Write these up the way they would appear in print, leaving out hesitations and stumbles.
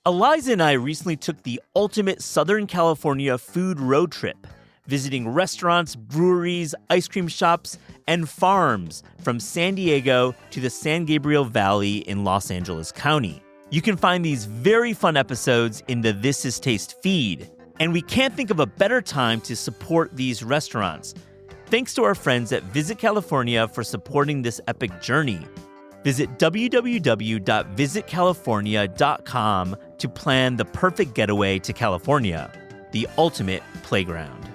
Eliza and I recently took the ultimate Southern California food road trip, visiting restaurants, breweries, ice cream shops, and farms from San Diego to the San Gabriel Valley in Los Angeles County. You can find these very fun episodes in the This Is Taste feed. And we can't think of a better time to support these restaurants. Thanks to our friends at Visit California for supporting this epic journey. Visit www.visitcalifornia.com to plan the perfect getaway to California, the ultimate playground.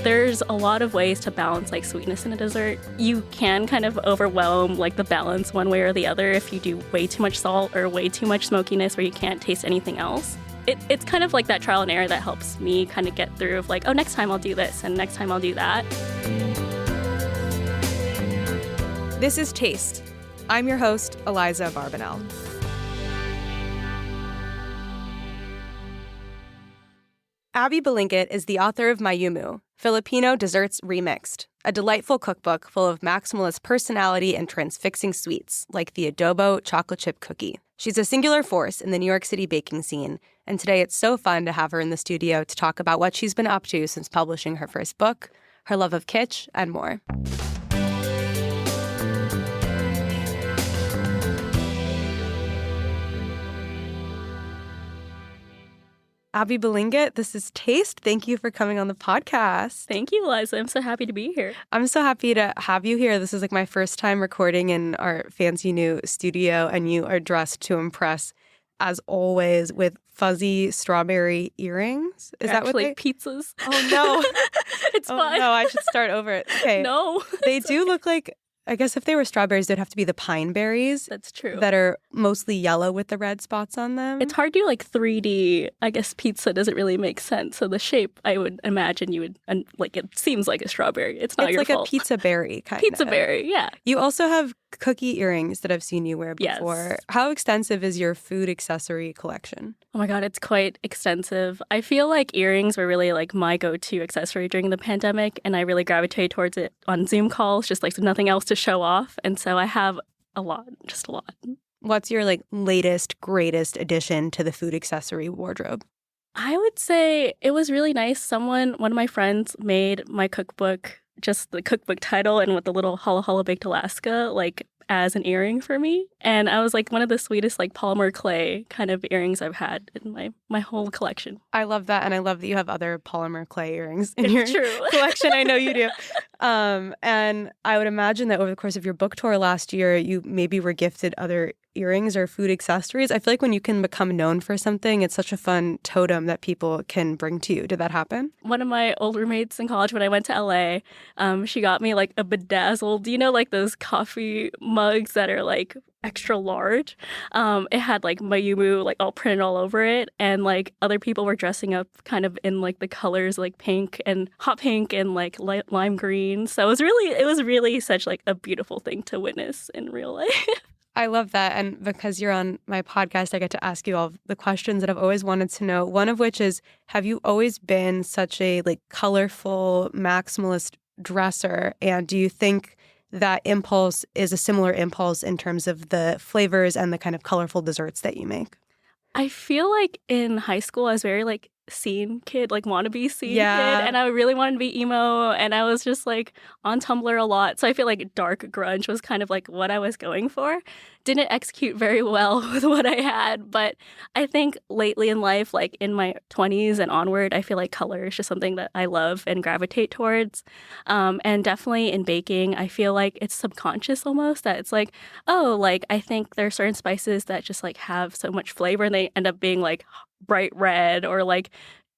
There's a lot of ways to balance sweetness in a dessert. You can kind of overwhelm the balance one way or the other if you do way too much salt or way too much smokiness where you can't taste anything else. It's kind of that trial and error that helps me kind of get through of next time I'll do this and next time I'll do that. This is Taste. I'm your host, Eliza Barbanel. Abi Balingit is the author of Mayumu, Filipino Desserts Remixed, a delightful cookbook full of maximalist personality and transfixing sweets, like the adobo chocolate chip cookie. She's a singular force in the New York City baking scene, and today it's so fun to have her in the studio to talk about what she's been up to since publishing her first book, her love of kitsch, and more. Abi Balingit, this is Taste. Thank you for coming on the podcast. Thank you, Eliza. I'm so happy to be here. I'm so happy to have you here. This is my first time recording in our fancy new studio, and you are dressed to impress, as always, with fuzzy strawberry earrings. Is that what they... pizzas. Oh, no. It's fine. No, I should start over. Okay. No. They do look like... I guess if they were strawberries, they'd have to be the pine berries. That's true. That are mostly yellow with the red spots on them. It's hard to do 3D. I guess pizza doesn't really make sense. So the shape, I would imagine you would, it seems like a strawberry. It's not your fault. It's like a pizza berry kind of. Pizza berry, yeah. You also have cookie earrings that I've seen you wear before. Yes. How extensive is your food accessory collection? Oh my God, it's quite extensive. I feel like earrings were really my go-to accessory during the pandemic, and I really gravitated towards it on Zoom calls, just nothing else to show off. And so I have a lot, just a lot. What's your latest, greatest addition to the food accessory wardrobe? I would say it was really nice. One of my friends made my cookbook, just the cookbook title and with the little Holla Holla Baked Alaska, as an earring for me. And I was one of the sweetest polymer clay kind of earrings I've had in my whole collection. I love that. And I love that you have other polymer clay earrings in your True. collection. I know you do. And I would imagine that over the course of your book tour last year, you maybe were gifted other earrings or food accessories. I feel like when you can become known for something, it's such a fun totem that people can bring to you. Did that happen? One of my old roommates in college, when I went to LA, she got me a bedazzled, those coffee mugs that are extra large. It had Mayumu all printed all over it, and other people were dressing up kind of in the colors pink and hot pink and lime green. So it was really such a beautiful thing to witness in real life. I love that. And because you're on my podcast, I get to ask you all the questions that I've always wanted to know. One of which is, have you always been such a colorful maximalist dresser? And do you think that impulse is a similar impulse in terms of the flavors and the kind of colorful desserts that you make? I feel in high school, I was very scene kid, wannabe scene kid, and I really wanted to be emo, and I was just on Tumblr a lot. So I feel dark grunge was kind of what I was going for. Didn't execute very well with what I had, but I think lately in life, in my 20s and onward, I feel color is just something that I love and gravitate towards. And definitely in baking, I feel it's subconscious almost, that it's I think there are certain spices that just have so much flavor, and they end up being bright red, or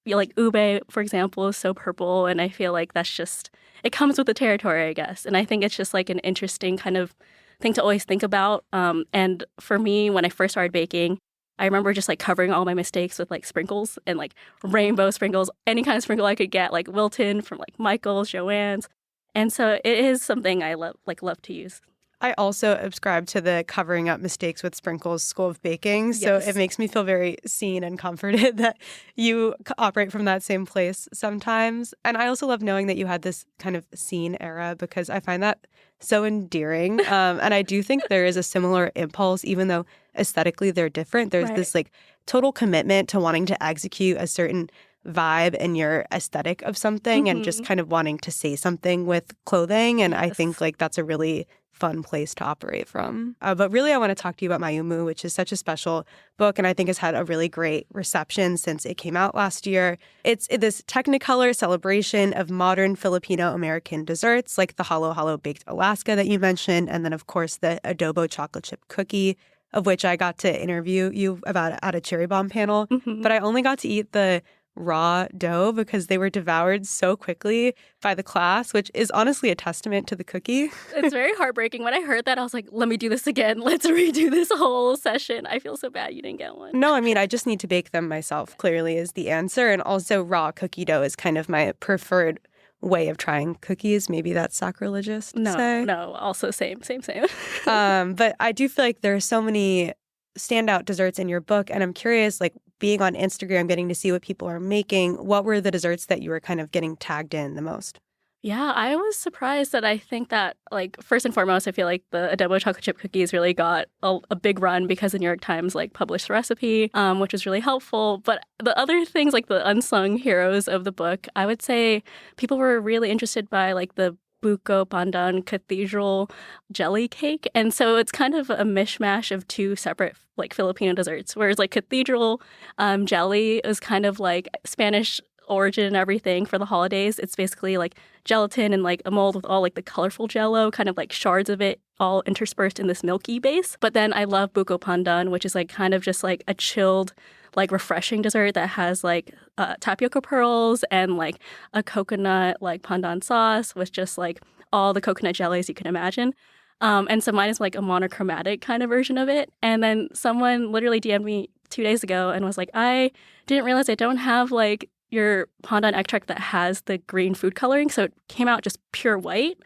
ube, for example, is so purple, and I feel that's just, it comes with the territory, I guess. And I think it's just an interesting kind of thing to always think about. And for me, when I first started baking, I remember just covering all my mistakes with sprinkles and rainbow sprinkles, any kind of sprinkle I could get, Wilton from Michael's, Joann's. And so it is something I love to use. I also subscribe to the covering up mistakes with sprinkles school of baking. So it makes me feel very seen and comforted that you operate from that same place sometimes. And I also love knowing that you had this kind of scene era because I find that so endearing. And I do think there is a similar impulse, even though aesthetically they're different. There's this like total commitment to wanting to execute a certain vibe and your aesthetic of something and just kind of wanting to say something with clothing. And I think like that's a really fun place to operate from. But really, I want to talk to you about Mayumu, which is such a special book and I think has had a really great reception since it came out last year. It's this Technicolor celebration of modern Filipino-American desserts like the Halo Halo Baked Alaska that you mentioned, and then, of course, the adobo chocolate chip cookie, of which I got to interview you about at a Cherry Bomb panel. But I only got to eat the raw dough because they were devoured so quickly by the class, which is honestly a testament to the cookie. It's very heartbreaking. When I heard that, I was like, let me do this again. Let's redo this whole session. I feel so bad you didn't get one. No, I mean, I just need to bake them myself, clearly is the answer. And also raw cookie dough is kind of my preferred way of trying cookies. Maybe that's sacrilegious to say. No, also same. But I do feel like there are so many standout desserts in your book. And I'm curious, like being on Instagram, getting to see what people are making, what were the desserts that you were kind of getting tagged in the most? Yeah, I was surprised that I think that, like, first and foremost, I feel like the adobo chocolate chip cookies really got a big run because the New York Times, like, published the recipe, which was really helpful. But the other things, like the unsung heroes of the book, I would say people were really interested by, like, the Buko Pandan Cathedral jelly cake. And so it's kind of a mishmash of two separate, like, Filipino desserts, whereas, like, cathedral jelly is kind of like Spanish origin and everything for the holidays. It's basically like gelatin and like a mold with all like the colorful jello, kind of like shards of it all interspersed in this milky base. But then I love buko pandan, which is like kind of just like a chilled, like refreshing dessert that has like tapioca pearls and like a coconut like pandan sauce with just like all the coconut jellies you can imagine. And so mine is like a monochromatic kind of version of it. And then someone literally DM'd me 2 days ago and was like, I didn't realize I don't have like your pandan extract that has the green food coloring. So it came out just pure white,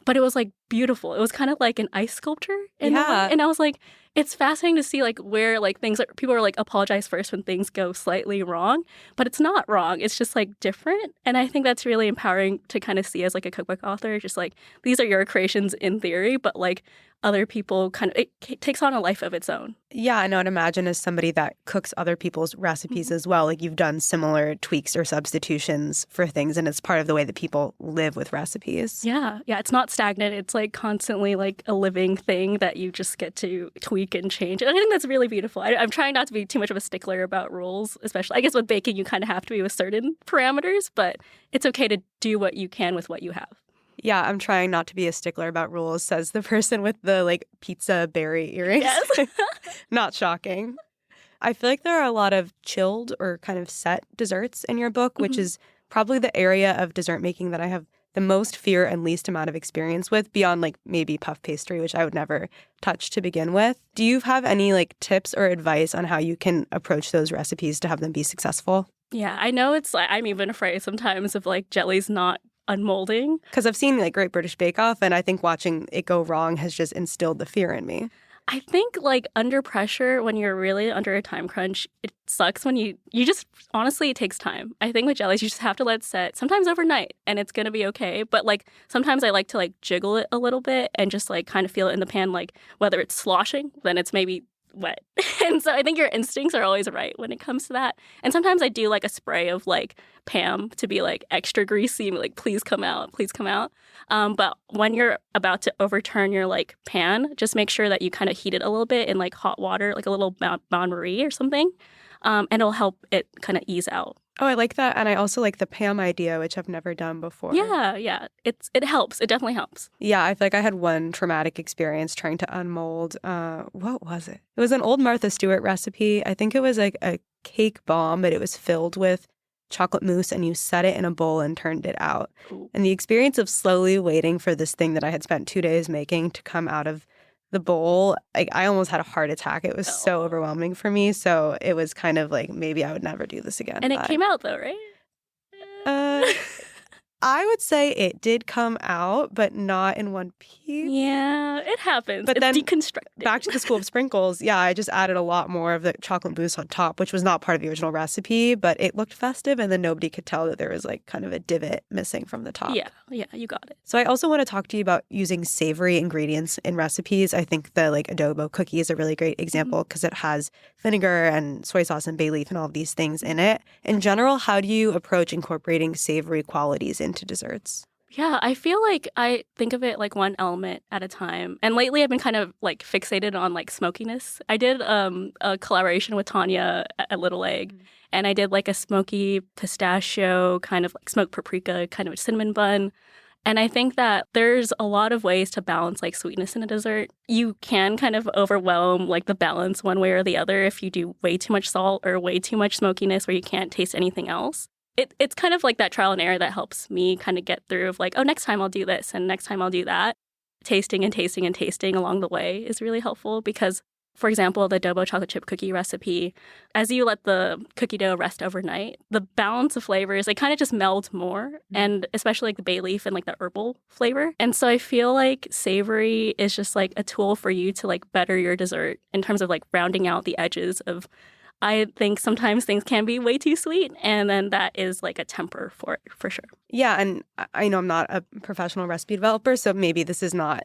but it was like beautiful. It was kind of like an ice sculpture. And I was like, it's fascinating to see like where like things are, people are like apologize first when things go slightly wrong, but it's not wrong. It's just like different. And I think that's really empowering to kind of see as like a cookbook author, just like these are your creations in theory, but like other people kind of, it takes on a life of its own. Yeah, I know. And imagine as somebody that cooks other people's recipes as well, like you've done similar tweaks or substitutions for things, and it's part of the way that people live with recipes. Yeah, it's not stagnant. It's like constantly like a living thing that you just get to tweak and change. And I think that's really beautiful. I'm trying not to be too much of a stickler about rules, especially. I guess with baking, you kind of have to be with certain parameters, but it's okay to do what you can with what you have. Yeah, I'm trying not to be a stickler about rules, says the person with the like pizza berry earrings. Yes. Not shocking. I feel like there are a lot of chilled or kind of set desserts in your book, which is probably the area of dessert making that I have the most fear and least amount of experience with, beyond like maybe puff pastry, which I would never touch to begin with. Do you have any like tips or advice on how you can approach those recipes to have them be successful? Yeah, I know it's like, I'm even afraid sometimes of like jellies not unmolding. Because I've seen like Great British Bake Off, and I think watching it go wrong has just instilled the fear in me. I think like under pressure, when you're really under a time crunch, it sucks when you just, honestly, it takes time. I think with jellies, you just have to let it set, sometimes overnight, and it's going to be okay. But like sometimes I like to like jiggle it a little bit and just like kind of feel it in the pan, like whether it's sloshing, then it's maybe wet. And so I think your instincts are always right when it comes to that. And sometimes I do like a spray of like Pam to be like extra greasy, like please come out, please come out. But when you're about to overturn your like pan, just make sure that you kind of heat it a little bit in like hot water, like a little bain-marie or something. And it'll help it kind of ease out. Oh, I like that. And I also like the Pam idea, which I've never done before. Yeah. It helps. It definitely helps. Yeah, I feel like I had one traumatic experience trying to unmold. What was it? It was an old Martha Stewart recipe. I think it was like a cake bomb, but it was filled with chocolate mousse, and you set it in a bowl and turned it out. Ooh. And the experience of slowly waiting for this thing that I had spent 2 days making to come out of the bowl, like I almost had a heart attack. It was so overwhelming for me. So it was kind of like maybe I would never do this again. And it came out though, right? I would say it did come out, but not in one piece. Yeah, it happens. But it's then deconstructed. Back to the School of Sprinkles, yeah, I just added a lot more of the chocolate mousse on top, which was not part of the original recipe, but it looked festive, and then nobody could tell that there was like kind of a divot missing from the top. Yeah, you got it. So I also want to talk to you about using savory ingredients in recipes. I think the like adobo cookie is a really great example because it has vinegar and soy sauce and bay leaf and all of these things in it. In general, how do you approach incorporating savory qualities into desserts? Yeah, I feel like I think of it like one element at a time. And lately I've been kind of like fixated on like smokiness. I did a collaboration with Tanya at Little Egg, and I did like a smoky pistachio, kind of like smoked paprika, kind of a cinnamon bun. And I think that there's a lot of ways to balance like sweetness in a dessert. You can kind of overwhelm like the balance one way or the other if you do way too much salt or way too much smokiness where you can't taste anything else. It's kind of like that trial and error that helps me kind of get through of like, oh, next time I'll do this and next time I'll do that. Tasting and tasting and tasting along the way is really helpful because, for example, the adobo chocolate chip cookie recipe, as you let the cookie dough rest overnight, the balance of flavors, they kind of just meld more, and especially like the bay leaf and like the herbal flavor. And so I feel like savory is just like a tool for you to like better your dessert in terms of like rounding out the edges of, I think sometimes things can be way too sweet, and then that is like a temper for it, for sure. Yeah, and I know I'm not a professional recipe developer, so maybe this is not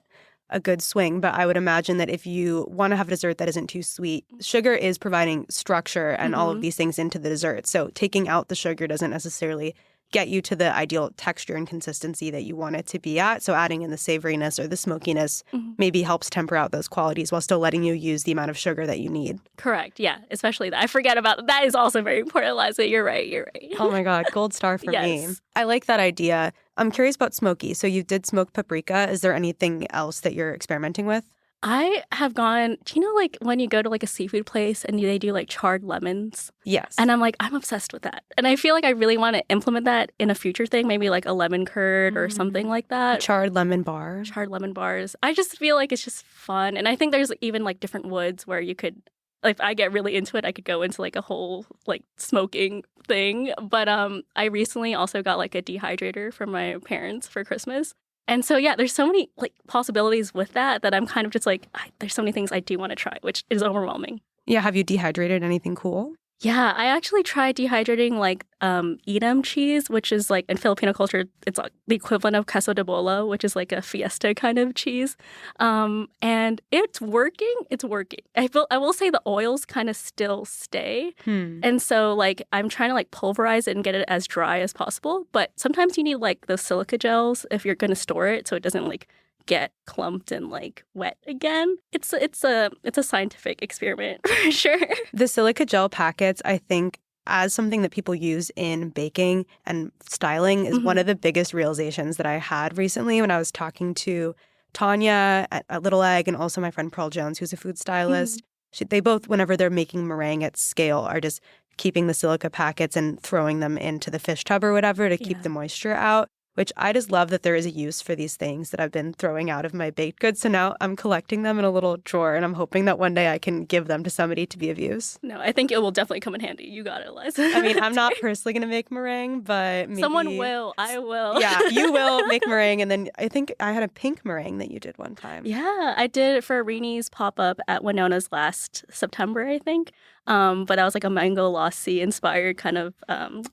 a good swing, but I would imagine that if you want to have a dessert that isn't too sweet, sugar is providing structure and all of these things into the dessert. So taking out the sugar doesn't necessarily get you to the ideal texture and consistency that you want it to be at. So adding in the savoriness or the smokiness maybe helps temper out those qualities while still letting you use the amount of sugar that you need. Correct. Yeah. Especially that. I forget about that. Is also very important, Liza. You're right. Oh my God. Gold star for me. I like that idea. I'm curious about smoky. So you did smoke paprika. Is there anything else that you're experimenting with? I have gone, do you know like when you go to like a seafood place and they do like charred lemons? Yes. And I'm like, I'm obsessed with that. And I feel like I really want to implement that in a future thing, maybe like a lemon curd or something like that. Charred lemon bar. Charred lemon bars. I just feel like it's just fun. And I think there's even like different woods where you could, if I get really into it, I could go into like a whole like smoking thing. But I recently also got like a dehydrator from my parents for Christmas. And so, yeah, there's so many like possibilities with that I'm kind of just like, there's so many things I do want to try, which is overwhelming. Yeah. Have you dehydrated anything cool? Yeah, I actually tried dehydrating like Edam cheese, which is like in Filipino culture, it's like the equivalent of queso de bola, which is like a fiesta kind of cheese. And it's working. It's working. I will say the oils kind of still stay. And so like I'm trying to like pulverize it and get it as dry as possible. But sometimes you need like those silica gels if you're going to store it so it doesn't like get clumped and like wet again. It's a scientific experiment for sure. The silica gel packets, I think, as something that people use in baking and styling is one of the biggest realizations that I had recently when I was talking to Tanya at Little Egg and also my friend Pearl Jones, who's a food stylist. They both, whenever they're making meringue at scale, are just keeping the silica packets and throwing them into the fish tub or whatever to keep the moisture out. Which I just love that there is a use for these things that I've been throwing out of my baked goods. So now I'm collecting them in a little drawer, and I'm hoping that one day I can give them to somebody to be of use. No, I think it will definitely come in handy. You got it, Liza. I mean, I'm not personally going to make meringue, but maybe... Someone will. I will. Yeah, you will make meringue. And then I think I had a pink meringue that you did one time. Yeah, I did it for Rini's pop-up at Winona's last September, I think. But that was like a mango lassi inspired kind of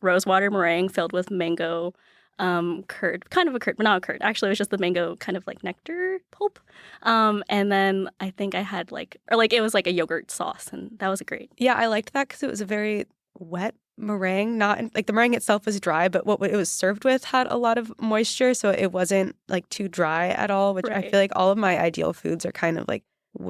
rosewater meringue filled with mango curd, kind of a curd, but not a curd. Actually, it was just the mango kind of like nectar pulp. And then I think I had it was like a yogurt sauce, and that was great. Yeah, I liked that because it was a very wet meringue. Not like the meringue itself was dry, but what it was served with had a lot of moisture, so it wasn't like too dry at all. Which I feel like all of my ideal foods are kind of like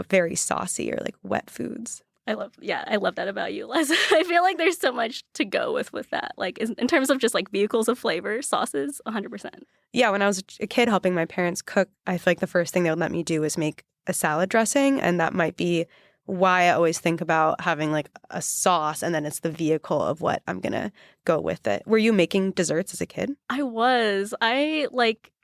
very saucy or like wet foods. I love that about you, Liza. I feel like there's so much to go with that. Like in terms of just like vehicles of flavor, sauces, 100%. Yeah, when I was a kid helping my parents cook, I feel like the first thing they would let me do was make a salad dressing. And that might be why I always think about having like a sauce and then it's the vehicle of what I'm going to go with it. Were you making desserts as a kid? I was.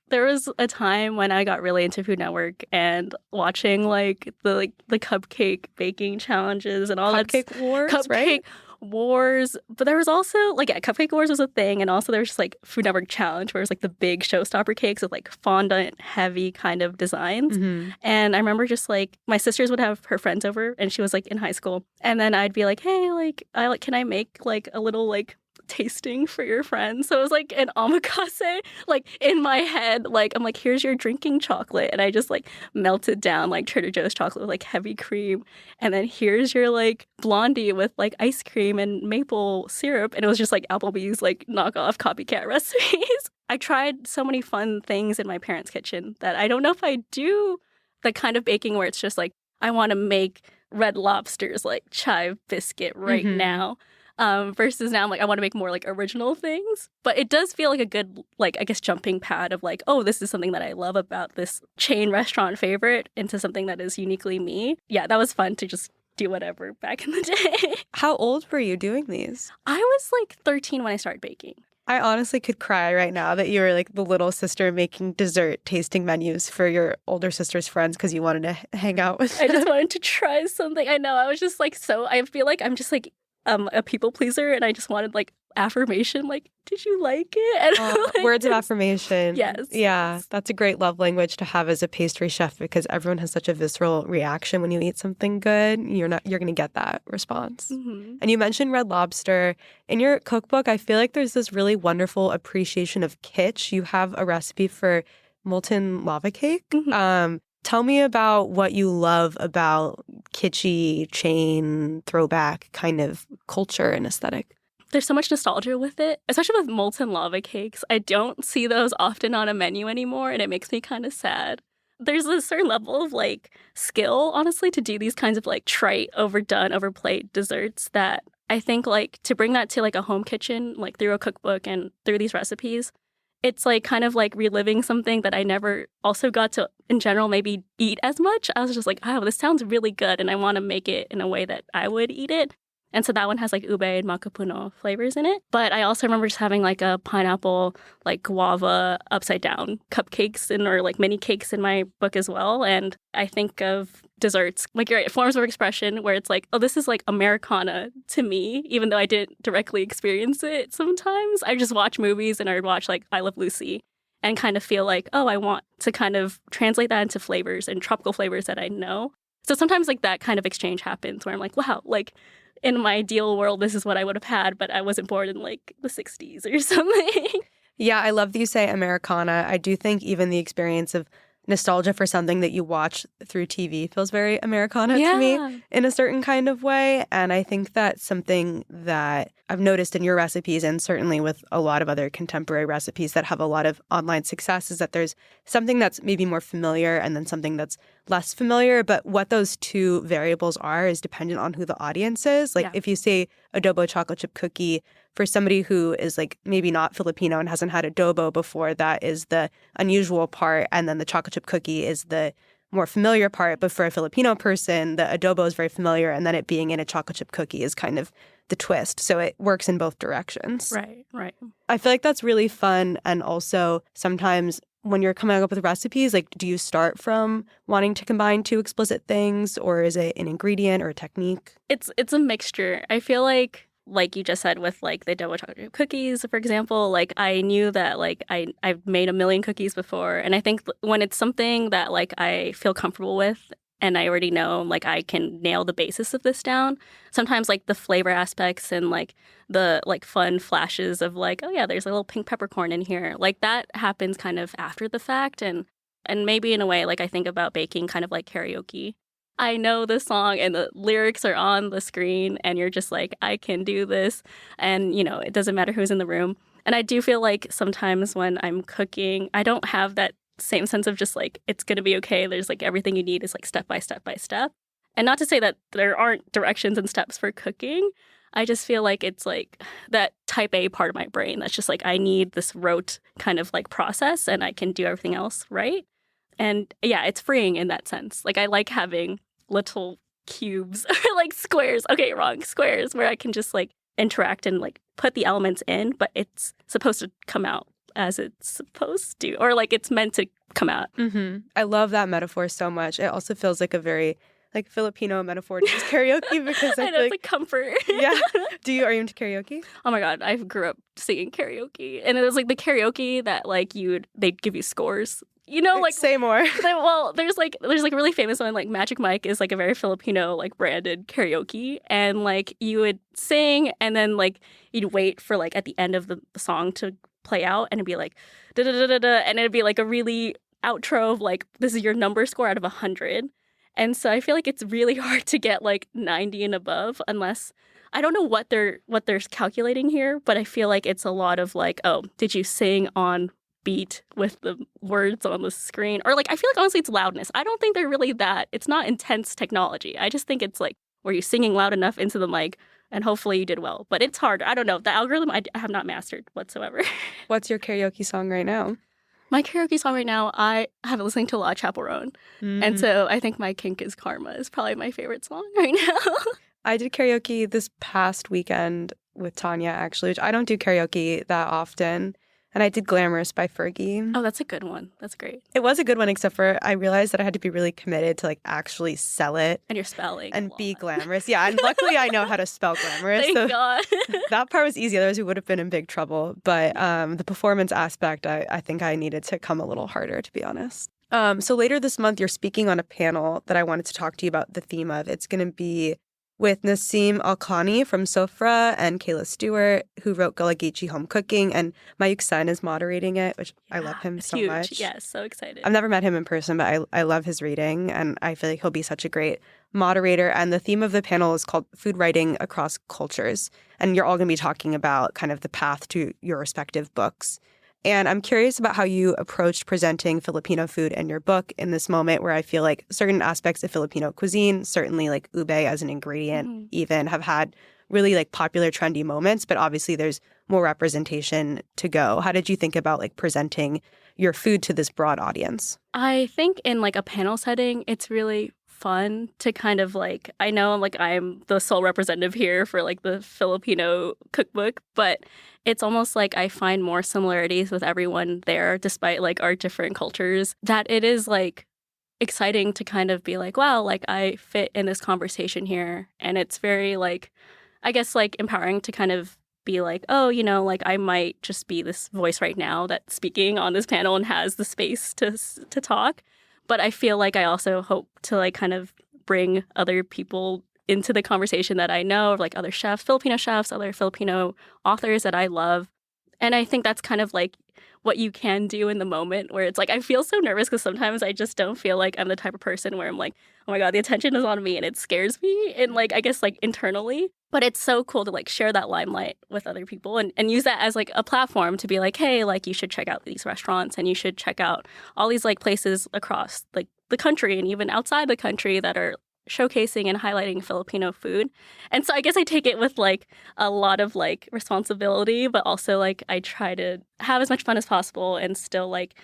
There was a time when I got really into Food Network and watching the cupcake baking challenges and all that. Cupcake wars, Cupcake right? Wars. But there was also, like, yeah, Cupcake Wars was a thing. And also there was just, like, Food Network Challenge, where it was, like, the big showstopper cakes with, like, fondant-heavy kind of designs. Mm-hmm. And I remember just, like, my sisters would have her friends over, and she was, like, in high school. And then I'd be like, hey, like, can I make, like, a little, like, tasting for your friends? So it was like an omakase, like in my head, like I'm like, here's your drinking chocolate, and I just like melted down like Trader Joe's chocolate with like heavy cream, and then here's your like blondie with like ice cream and maple syrup, and it was just like Applebee's like knockoff copycat recipes. I tried so many fun things in my parents' kitchen that I don't know if I do the kind of baking where it's just like I want to make Red Lobster's like chive biscuit right now. Versus now I'm like, I want to make more like original things. But it does feel like a good, like, I guess, jumping pad of like, oh, this is something that I love about this chain restaurant favorite into something that is uniquely me. Yeah, that was fun to just do whatever back in the day. How old were you doing these? I was like 13 when I started baking. I honestly could cry right now that you were like the little sister making dessert tasting menus for your older sister's friends because you wanted to hang out with them. I just wanted to try something. I know. I was just like, I feel like I'm just like, a people pleaser, and I just wanted like affirmation, like, did you like it? And, like, words of affirmation. Yes. Yeah, that's a great love language to have as a pastry chef because everyone has such a visceral reaction when you eat something good. You're going to get that response. Mm-hmm. And you mentioned Red Lobster. In your cookbook, I feel like there's this really wonderful appreciation of kitsch. You have a recipe for molten lava cake. Mm-hmm. Tell me about what you love about kitschy, chain, throwback kind of culture and aesthetic. There's so much nostalgia with it, especially with molten lava cakes. I don't see those often on a menu anymore, and it makes me kind of sad. There's a certain level of like skill, honestly, to do these kinds of like trite, overdone, overplayed desserts that I think like to bring that to like a home kitchen, like through a cookbook and through these recipes, it's like kind of like reliving something that I never also got to, in general, maybe eat as much. I was just like, oh, this sounds really good, and I want to make it in a way that I would eat it. And so that one has like ube and makapuno flavors in it. But I also remember just having like a pineapple, like guava upside down cupcakes or like mini cakes in my book as well. And I think of desserts, like you're right, forms of expression where it's like, oh, this is like Americana to me, even though I didn't directly experience it sometimes. I just watch movies and I would watch like I Love Lucy and kind of feel like, oh, I want to kind of translate that into flavors and tropical flavors that I know. So sometimes like that kind of exchange happens where I'm like, wow, like in my ideal world, this is what I would have had, but I wasn't born in like the 60s or something. Yeah, I love that you say Americana. I do think even the experience of nostalgia for something that you watch through TV feels very Americana to me in a certain kind of way. And I think that's something that I've noticed in your recipes and certainly with a lot of other contemporary recipes that have a lot of online success is that there's something that's maybe more familiar and then something that's less familiar. But what those two variables are is dependent on who the audience is. Like if you say adobo chocolate chip cookie, for somebody who is like maybe not Filipino and hasn't had adobo before, that is the unusual part. And then the chocolate chip cookie is the more familiar part. But for a Filipino person, the adobo is very familiar. And then it being in a chocolate chip cookie is kind of the twist. So it works in both directions. Right. I feel like that's really fun. And also sometimes when you're coming up with recipes, like do you start from wanting to combine two explicit things, or is it an ingredient or a technique? It's a mixture. I feel like you just said with like the adobo chocolate chip cookies, for example, like I knew that like I've made a million cookies before. And I think when it's something that like I feel comfortable with and I already know like I can nail the basis of this down, sometimes like the flavor aspects and like the like fun flashes of like, oh yeah, there's a little pink peppercorn in here. Like that happens kind of after the fact. And maybe in a way, like I think about baking kind of like karaoke. I know the song and the lyrics are on the screen and you're just like, I can do this. And, you know, it doesn't matter who's in the room. And I do feel like sometimes when I'm cooking, I don't have that same sense of just like, it's going to be okay. There's like everything you need is like step by step by step. And not to say that there aren't directions and steps for cooking. I just feel like it's like that type A part of my brain that's just like, I need this rote kind of like process and I can do everything else right. And yeah, it's freeing in that sense. Like I like having little cubes or like squares. Okay, wrong. Squares where I can just like interact and like put the elements in, but it's supposed to come out as it's supposed to, or like it's meant to come out. I love that metaphor so much. It also feels like a very like Filipino metaphor to use karaoke because I know, feel it's like a comfort. yeah. Are you into karaoke? Oh my God, I grew up singing karaoke. And it was like the karaoke that like they'd give you scores. You know, like say more. Well, there's like a really famous one, like Magic Mike is like a very Filipino like branded karaoke, and like you would sing and then like you'd wait for like at the end of the song to play out and it'd be like da da da da da, and it'd be like a really outro of like this is your number score out of 100. And so I feel like it's really hard to get like 90 and above unless I don't know what they're calculating here, but I feel like it's a lot of like, oh, did you sing on beat with the words on the screen? Or like I feel like honestly it's loudness. I don't think they're really that. It's not intense technology. I just think it's like were you singing loud enough into the mic and hopefully you did well. But it's hard. I don't know. The algorithm I have not mastered whatsoever. What's your karaoke song right now? My karaoke song right now, I have been listening to a lot of Chappell Roan. And so I think My Kink is Karma is probably my favorite song right now. I did karaoke this past weekend with Tanya, actually, which I don't do karaoke that often. And I did Glamorous by Fergie. Oh, that's a good one. That's great. It was a good one, except for I realized that I had to be really committed to like actually sell it. And you're spelling. And be glamorous. Yeah, and luckily I know how to spell glamorous. Thank God. That part was easy. Otherwise we would have been in big trouble. But the performance aspect, I think I needed to come a little harder, to be honest. So later this month, you're speaking on a panel that I wanted to talk to you about the theme of. It's going to be with Nassim Al-Khani from Sofra and Kayla Stewart, who wrote Gullah Geechee Home Cooking, and Mayuk Sen is moderating it, which I love him so huge. much. Yes, so excited. I've never met him in person, but I love his reading, and I feel like he'll be such a great moderator. And the theme of the panel is called Food Writing Across Cultures, and you're all going to be talking about kind of the path to your respective books. And I'm curious about how you approached presenting Filipino food in your book in this moment where I feel like certain aspects of Filipino cuisine, certainly like ube as an ingredient, even have had really like popular trendy moments, but obviously there's more representation to go. How did you think about like presenting your food to this broad audience? I think in like a panel setting, it's really fun to kind of like, I know like I'm the sole representative here for like the Filipino cookbook, but it's almost like I find more similarities with everyone there despite like our different cultures, that it is like exciting to kind of be like, wow, like I fit in this conversation here. And it's very like, I guess like empowering to kind of be like, oh, you know, like I might just be this voice right now that's speaking on this panel and has the space to talk. But I feel like I also hope to like kind of bring other people into the conversation that I know, like other chefs, Filipino chefs, other Filipino authors that I love. And I think that's kind of like what you can do in the moment where it's like, I feel so nervous because sometimes I just don't feel like I'm the type of person where I'm like, oh my God, the attention is on me and it scares me. And like, I guess like internally, but it's so cool to like share that limelight with other people and use that as like a platform to be like, hey, like you should check out these restaurants and you should check out all these like places across like the country and even outside the country that are showcasing and highlighting Filipino food. And so I guess I take it with like a lot of like responsibility, but also like I try to have as much fun as possible and still like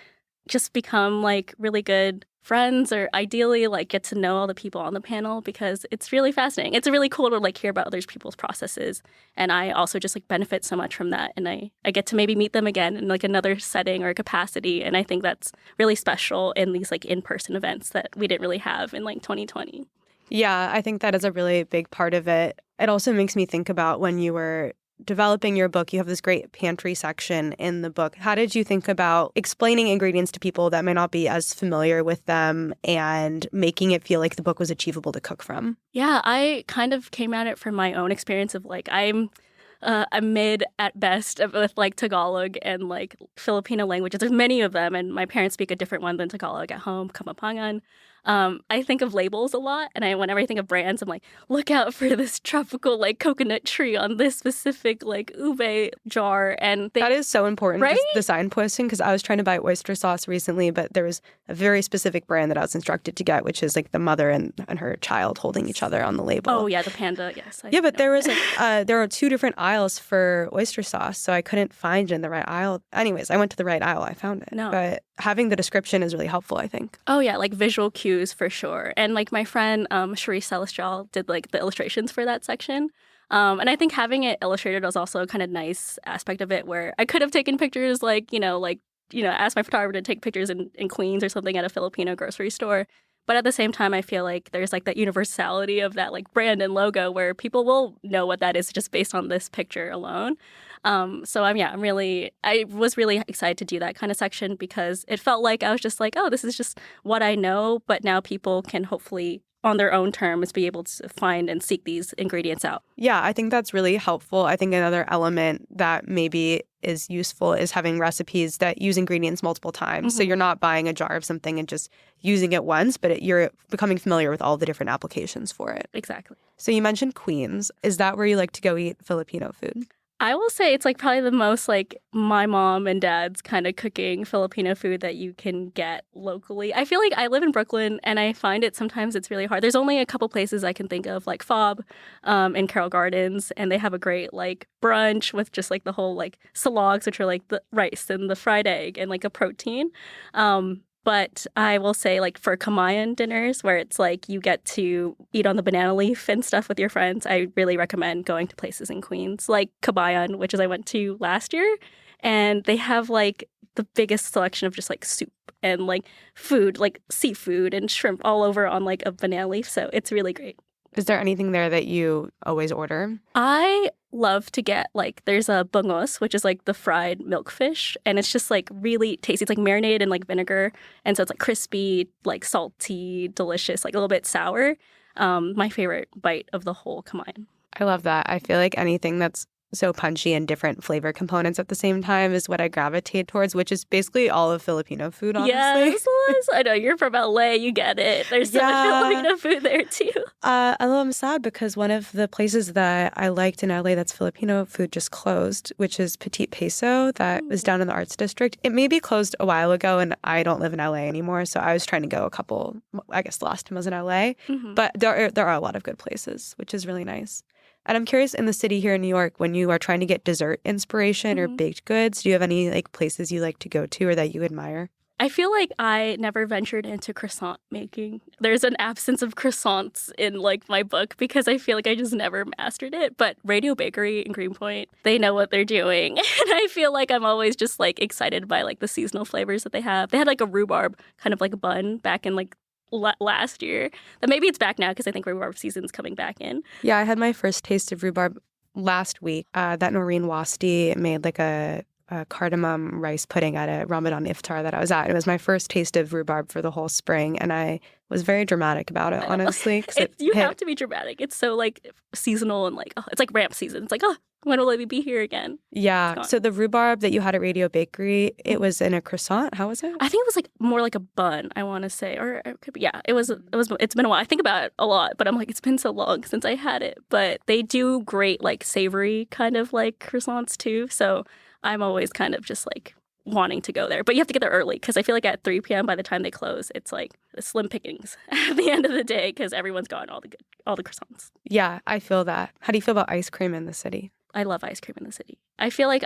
just become like really good friends or ideally like get to know all the people on the panel because it's really fascinating. It's really cool to like hear about other people's processes. And I also just like benefit so much from that. And I get to maybe meet them again in like another setting or capacity. And I think that's really special in these like in-person events that we didn't really have in like 2020. Yeah, I think that is a really big part of it. It also makes me think about when you were developing your book, you have this great pantry section in the book. How did you think about explaining ingredients to people that may not be as familiar with them and making it feel like the book was achievable to cook from? Yeah, I kind of came at it from my own experience of like, I'm mid at best with like Tagalog and like Filipino languages. There's many of them, and my parents speak a different one than Tagalog at home, Kamapangan. I think of labels a lot, and whenever I think of brands, I'm like, look out for this tropical like coconut tree on this specific like ube jar. And that is so important, right? The signposting, because I was trying to buy oyster sauce recently, but there was a very specific brand that I was instructed to get, which is like the mother and her child holding each other on the label. Oh yeah, the panda, yes. Yeah, but there was like, there are 2 different aisles for oyster sauce, so I couldn't find it in the right aisle. Anyways, I went to the right aisle, I found it. No. But having the description is really helpful, I think. Oh yeah, like visual cues for sure. And like my friend Cherise Celestial did like the illustrations for that section. And I think having it illustrated was also a kind of nice aspect of it where I could have taken pictures like, asked my photographer to take pictures in Queens or something at a Filipino grocery store. But at the same time, I feel like there's like that universality of that like brand and logo where people will know what that is just based on this picture alone. So I was really excited to do that kind of section because it felt like I was just like, oh, this is just what I know. But now people can hopefully on their own terms be able to find and seek these ingredients out. Yeah, I think that's really helpful. I think another element that maybe is useful is having recipes that use ingredients multiple times. So you're not buying a jar of something and just using it once, but you're becoming familiar with all the different applications for it. Exactly. So you mentioned Queens. Is that where you like to go eat Filipino food? I will say it's like probably the most like my mom and dad's kind of cooking Filipino food that you can get locally. I feel like I live in Brooklyn and I find it sometimes it's really hard. There's only a couple places I can think of like Fob in Carroll Gardens, and they have a great like brunch with just like the whole like salags, which are like the rice and the fried egg and like a protein. But I will say, like, for Kamayan dinners, where it's like you get to eat on the banana leaf and stuff with your friends, I really recommend going to places in Queens, like Kabayan, which is I went to last year. And they have, like, the biggest selection of just, like, soup and, like, food, like seafood and shrimp all over on, like, a banana leaf. So it's really great. Is there anything there that you always order? I love to get, like, there's a bungos, which is, like, the fried milkfish. And it's just, like, really tasty. It's, like, marinated in, like, vinegar. And so it's, like, crispy, like, salty, delicious, like, a little bit sour. My favorite bite of the whole Kamayan. I love that. I feel like anything that's so punchy and different flavor components at the same time is what I gravitate towards, which is basically all of Filipino food, honestly. Yes, I know. You're from LA. You get it. There's so much Filipino food there, too. Although I'm sad because one of the places that I liked in LA that's Filipino food just closed, which is Petit Peso that was down in the Arts District. It may be closed a while ago, and I don't live in LA anymore, so I was trying to go a couple, I guess the last time I was in LA. But there are a lot of good places, which is really nice. And I'm curious, in the city here in New York, when you are trying to get dessert inspiration or baked goods, do you have any like places you like to go to or that you admire? I feel like I never ventured into croissant making. There's an absence of croissants in like my book because I feel like I just never mastered it. But Radio Bakery in Greenpoint, they know what they're doing. And I feel like I'm always just like excited by like the seasonal flavors that they have. They had like a rhubarb kind of like bun back in like last year. But maybe it's back now because I think rhubarb season's coming back in. Yeah, I had my first taste of rhubarb last week. That Noreen Wasti made like a cardamom rice pudding at a Ramadan iftar that I was at. It was my first taste of rhubarb for the whole spring, and I was very dramatic about it, honestly. You have to be dramatic. It's so like seasonal and like, it's like ramp season. It's like, when will I be here again? Yeah. So the rhubarb that you had at Radio Bakery, it was in a croissant. How was it? I think it was like more like a bun, I want to say. Or it could be, it's been a while. I think about it a lot, but I'm like, it's been so long since I had it. But they do great like savory kind of like croissants too. So I'm always kind of just like wanting to go there. But you have to get there early because I feel like at 3 p.m. by the time they close, it's like the slim pickings at the end of the day because everyone's gotten all the croissants. Yeah, I feel that. How do you feel about ice cream in the city? I love ice cream in the city. I feel like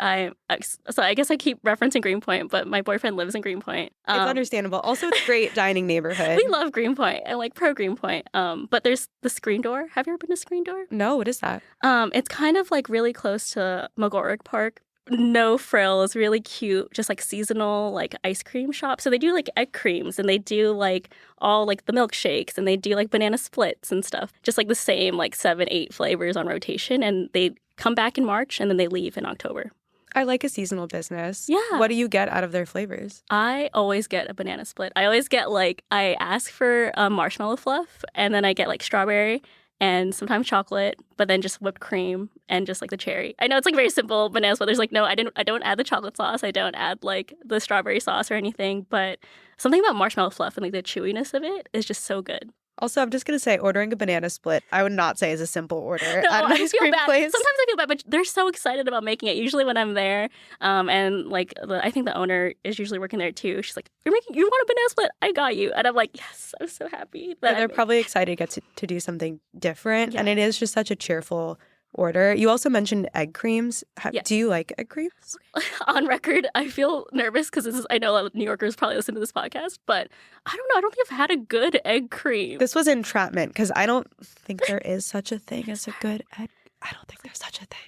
so I guess I keep referencing Greenpoint, but my boyfriend lives in Greenpoint. It's understandable. Also, it's a great dining neighborhood. We love Greenpoint and like pro Greenpoint. But there's the Screen Door. Have you ever been to Screen Door? No, what is that? It's kind of like really close to Magorag Park. No frills, really cute, just like seasonal like ice cream shop. So they do like egg creams and they do like all like the milkshakes and they do like banana splits and stuff. Just like the same like 7-8 flavors on rotation, and they come back in March and then they leave in October. I like a seasonal business. Yeah. What do you get out of their flavors? I always get a banana split. I always get like, I ask for marshmallow fluff and then I get like strawberry and sometimes chocolate, but then just whipped cream and just like the cherry. I know it's like very simple bananas, but there's like, no, I don't add the chocolate sauce. I don't add like the strawberry sauce or anything, but something about marshmallow fluff and like the chewiness of it is just so good. Also, I'm just going to say, ordering a banana split, I would not say is a simple order at an ice cream bad. place. Sometimes I feel bad, but they're so excited about making it. Usually when I'm there, and like I think the owner is usually working there too. She's like, you want a banana split? I got you. And I'm like, yes, I'm so happy. They're probably excited to get to do something different. Yeah. And it is just such a cheerful order. You also mentioned egg creams. Yes. Do you like egg creams? On record, I feel nervous because I know a lot of New Yorkers probably listen to this podcast, but I don't know. I don't think I've had a good egg cream. This was entrapment because I don't think there is such a thing as a good egg. I don't think there's such a thing.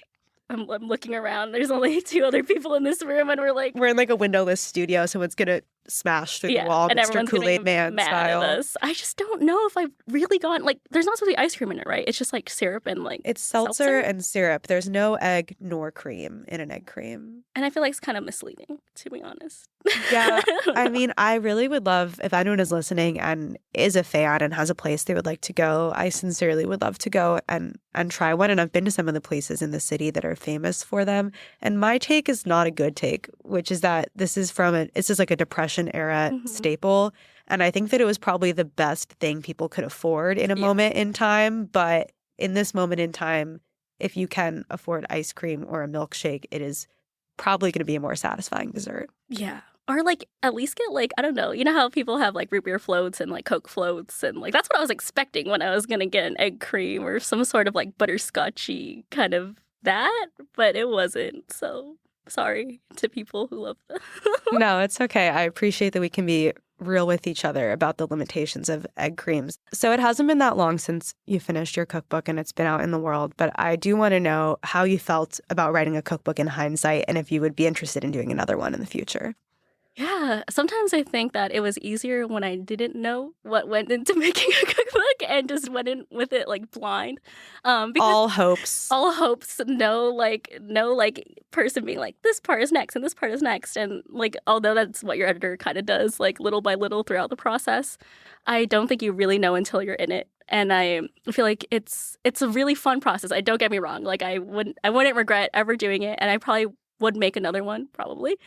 I'm looking around. There's only 2 other people in this room, and we're in like a windowless studio. Someone's gonna smash through the wall, and Mr. everyone's gonna Kool-Aid be Man mad style. at us. I just don't know if I've really gone, like, there's not supposed to be ice cream in it, right? It's just like syrup and like It's seltzer and syrup. There's no egg nor cream in an egg cream. And I feel like it's kind of misleading, to be honest. Yeah, I mean, I really would love, if anyone is listening and is a fan and has a place they would like to go, I sincerely would love to go and try one. And I've been to some of the places in the city that are famous for them. And my take is not a good take, which is that this is like a Depression era staple. And I think that it was probably the best thing people could afford in a moment in time. But in this moment in time, if you can afford ice cream or a milkshake, it is probably going to be a more satisfying dessert. Yeah. Or like at least get like, I don't know, you know how people have like root beer floats and like Coke floats, and like that's what I was expecting when I was going to get an egg cream or some sort of like butterscotchy kind of that, but it wasn't. So sorry to people who love that. No, it's okay. I appreciate that we can be real with each other about the limitations of egg creams. So it hasn't been that long since you finished your cookbook and it's been out in the world, but I do want to know how you felt about writing a cookbook in hindsight and if you would be interested in doing another one in the future. Yeah, sometimes I think that it was easier when I didn't know what went into making a cookbook and just went in with it like blind. All hopes, no person being like, this part is next and this part is next. And like, although that's what your editor kind of does, like little by little throughout the process, I don't think you really know until you're in it. And I feel like it's a really fun process. Don't get me wrong. Like I wouldn't regret ever doing it, and I probably would make another one probably.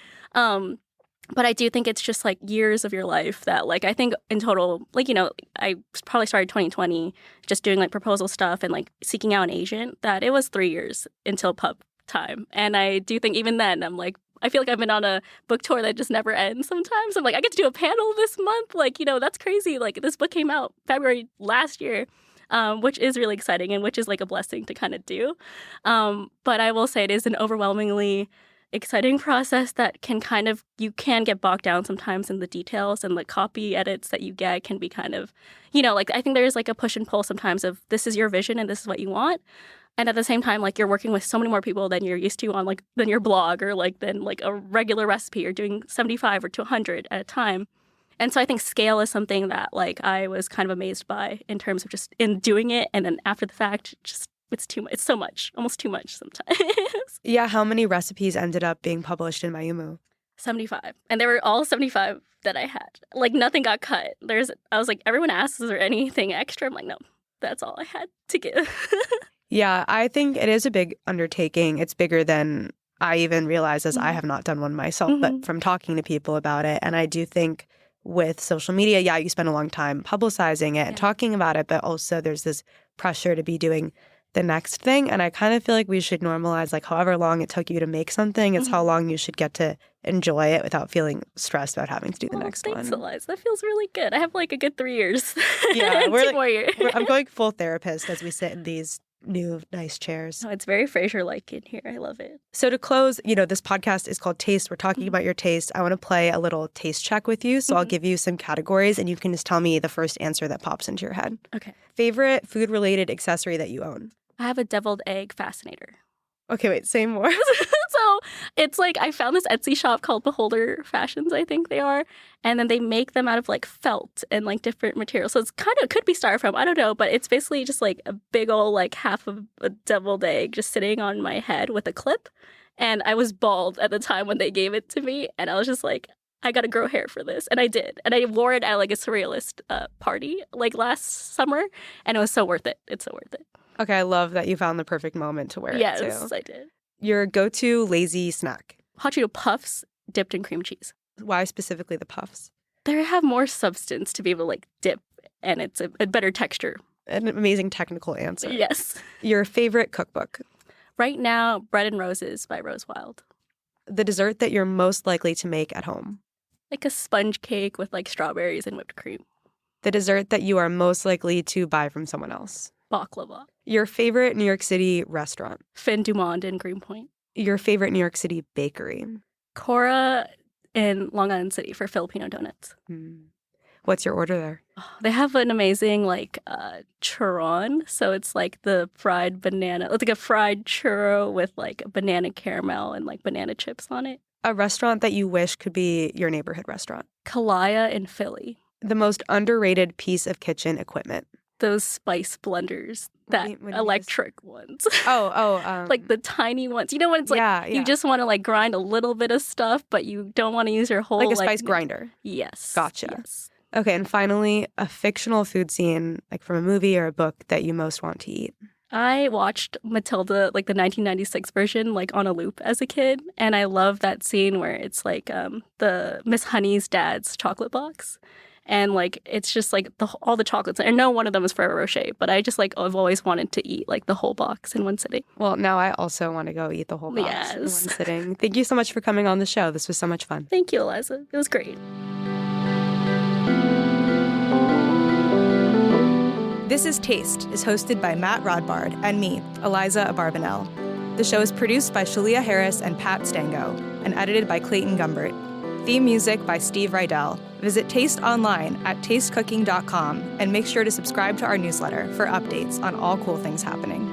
But I do think it's just like years of your life that like I think in total, like, you know, I probably started 2020 just doing like proposal stuff and like seeking out an agent, that it was 3 years until pub time. And I do think even then I'm like, I feel like I've been on a book tour that just never ends sometimes. I'm like, I get to do a panel this month. Like, you know, that's crazy. Like this book came out February last year. Which is really exciting and which is like a blessing to kind of do. But I will say it is an overwhelmingly exciting process that you can get bogged down sometimes in the details, and the copy edits that you get can be kind of, you know, like I think there's like a push and pull sometimes of this is your vision and this is what you want. And at the same time, like you're working with so many more people than you're used to on like than your blog or like than like a regular recipe. You're doing 75 or 200 at a time. And so I think scale is something that like I was kind of amazed by in terms of just in doing it, and then after the fact, just it's too much. It's so much, almost too much sometimes. Yeah, how many recipes ended up being published in Mayumu? 75. And they were all 75 that I had. Like nothing got cut. I was like, everyone asks, is there anything extra? I'm like, no, that's all I had to give. Yeah, I think it is a big undertaking. It's bigger than I even realize, as I have not done one myself, but from talking to people about it. And I do think with social media, yeah, you spend a long time publicizing it and talking about it, but also there's this pressure to be doing the next thing. And I kind of feel like we should normalize, like, however long it took you to make something, it's how long you should get to enjoy it without feeling stressed about having to do the next thanks, one. Eliza. That feels really good. I have like a good 3 years. Yeah, Two more years. I'm going full therapist as we sit in these new nice chairs. Oh, it's very Frasier-like in here. I love it. So to close, you know, this podcast is called Taste. We're talking about your taste. I want to play a little taste check with you. So I'll give you some categories and you can just tell me the first answer that pops into your head. Okay. Favorite food-related accessory that you own? I have a deviled egg fascinator. Okay, wait, say more. So it's like I found this Etsy shop called Beholder Fashions, I think they are. And then they make them out of like felt and like different materials. So it's kind of, could be styrofoam, I don't know. But it's basically just like a big old like half of a deviled egg just sitting on my head with a clip. And I was bald at the time when they gave it to me. And I was just like, I got to grow hair for this. And I did. And I wore it at like a surrealist party like last summer. And it was so worth it. It's so worth it. Okay, I love that you found the perfect moment to wear it too. Yes, I did. Your go-to lazy snack? Hot Cheeto Puffs dipped in cream cheese. Why specifically the puffs? They have more substance to be able to like dip, and it's a better texture. An amazing technical answer. Yes. Your favorite cookbook? Right now, Bread and Roses by Rose Wild. The dessert that you're most likely to make at home? Like a sponge cake with like strawberries and whipped cream. The dessert that you are most likely to buy from someone else? Baklava. Your favorite New York City restaurant? Fin du Monde in Greenpoint. Your favorite New York City bakery? Cora in Long Island City for Filipino donuts. What's your order there? They have an amazing like churron. So it's like the fried banana. It's like a fried churro with like banana caramel and like banana chips on it. A restaurant that you wish could be your neighborhood restaurant. Kalaya in Philly. The most underrated piece of kitchen equipment. Those spice blenders, that electric ones. Like the tiny ones. You know when it's like you just want to like grind a little bit of stuff, but you don't want to use your whole like a spice grinder. Yes. Gotcha. Yes. Okay, and finally, a fictional food scene, like from a movie or a book, that you most want to eat. I watched Matilda, like the 1996 version, like on a loop as a kid. And I love that scene where it's like the Miss Honey's dad's chocolate box. And like it's just like all the chocolates. I know one of them is Ferrero Rocher, but I just like I've always wanted to eat like the whole box in one sitting. Well, now I also want to go eat the whole box in one sitting. Thank you so much for coming on the show. This was so much fun. Thank you, Eliza. It was great. This is Taste is hosted by Matt Rodbard and me, Eliza Abarbanel. The show is produced by Shalia Harris and Pat Stango and edited by Clayton Gumbert. Theme music by Steve Rydell. Visit Taste online at tastecooking.com and make sure to subscribe to our newsletter for updates on all cool things happening.